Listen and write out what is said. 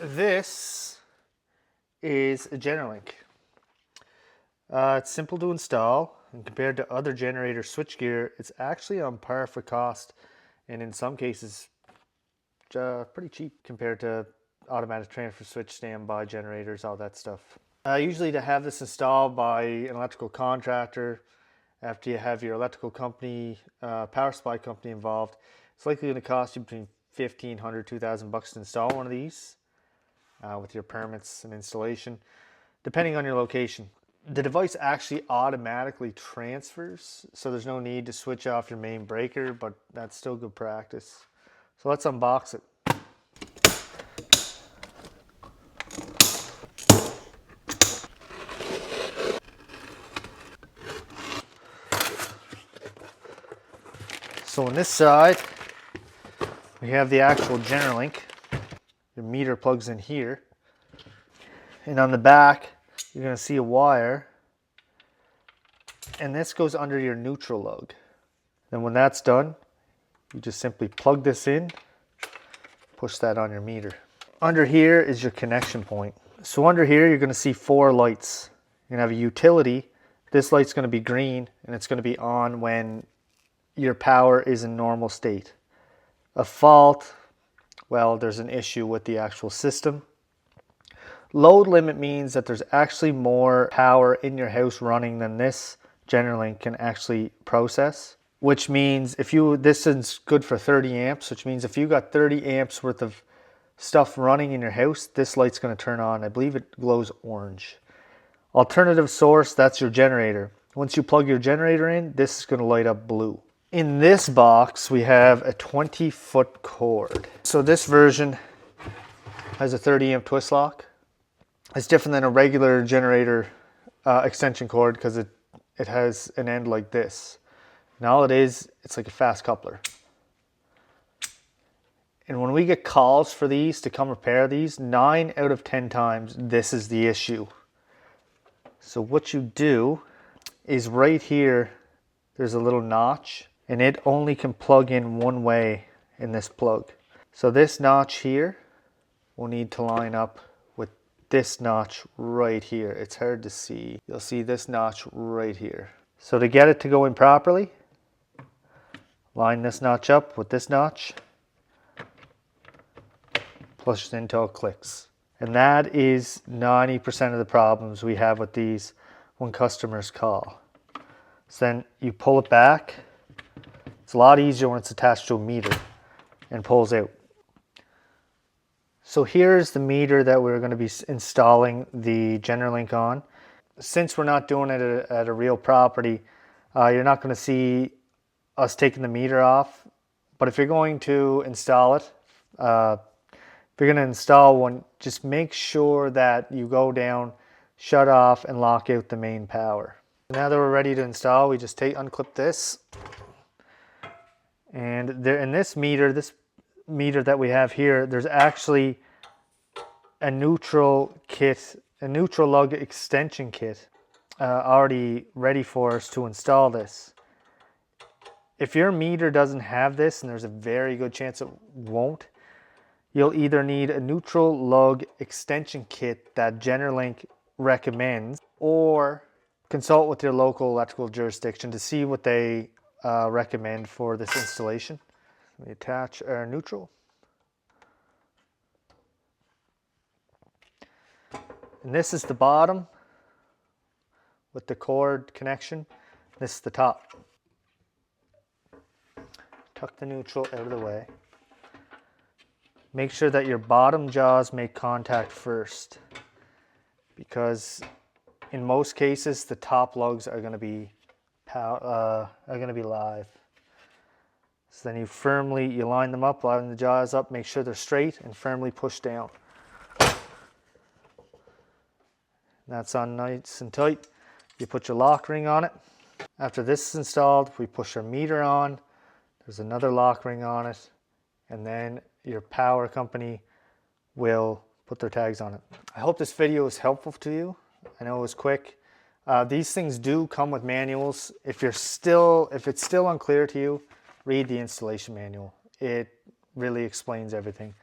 This is a generlink. It's simple to install, and compared to other generator switchgear, it's actually on par for cost, and in some cases, pretty cheap compared to automatic transfer switch, standby generators, all that stuff. Usually to have this installed by an electrical contractor, after you have your electrical company, power supply company involved, it's likely going to cost you between $1,500 to $2,000 to install one of these with your permits and installation, depending on your location. The device actually automatically transfers, so there's no need to switch off your main breaker, but that's still good practice. So let's unbox it. So on this side, we have the actual generlink. Your meter plugs in here. And on the back, you're going to see a wire. And this goes under your neutral lug. And when that's done, you just simply plug this in, push that on your meter. Under here is your connection point. So under here, you're going to see 4 lights. You're going to have a utility. This light's going to be green, and it's going to be on when your power is in normal state. A fault, well, there's an issue with the actual system. Load limit means that there's actually more power in your house running than this generlink can actually process, which means this is good for 30 amps, which means if you got 30 amps worth of stuff running in your house, this light's going to turn on. I believe it glows orange. Alternative source, that's your generator. Once you plug your generator in, this is going to light up blue. In this box, we have a 20-foot cord. So this version has a 30 amp twist lock. It's different than a regular generator extension cord because it has an end like this. And all it is, it's like a fast coupler. And when we get calls for these to come repair these, 9 out of 10 times, this is the issue. So what you do is right here, there's a little notch, and it only can plug in one way in this plug. So this notch here will need to line up with this notch right here. It's hard to see. You'll see this notch right here. So to get it to go in properly, line this notch up with this notch, push it until it clicks. And that is 90% of the problems we have with these when customers call. So then you pull it back. It's a lot easier when it's attached to a meter and pulls out. So here's the meter that we're going to be installing the generlink on. Since we're not doing it at a real property, you're not going to see us taking the meter off. But if you're going to install it, if you're going to install one, just make sure that you go down, shut off, and lock out the main power. Now that we're ready to install, we just unclip this. And there, in this meter that we have here, there's actually a neutral lug extension kit already ready for us to install this. If your meter doesn't have this, and there's a very good chance it won't, you'll either need a neutral lug extension kit that Generlink recommends, or consult with your local electrical jurisdiction to see what they recommend for this installation. We attach our neutral. And this is the bottom with the cord connection. This is the top. Tuck the neutral out of the way. Make sure that your bottom jaws make contact first, because in most cases the top lugs are going to be live. So then you line them up, line the jaws up, make sure they're straight, and firmly push down. That's on nice and tight. You put your lock ring on it. After this is installed, we push our meter on. There's another lock ring on it, and then your power company will put their tags on it. I hope this video was helpful to you. I know it was quick. These things do come with manuals. If it's still unclear to you, read the installation manual. It really explains everything.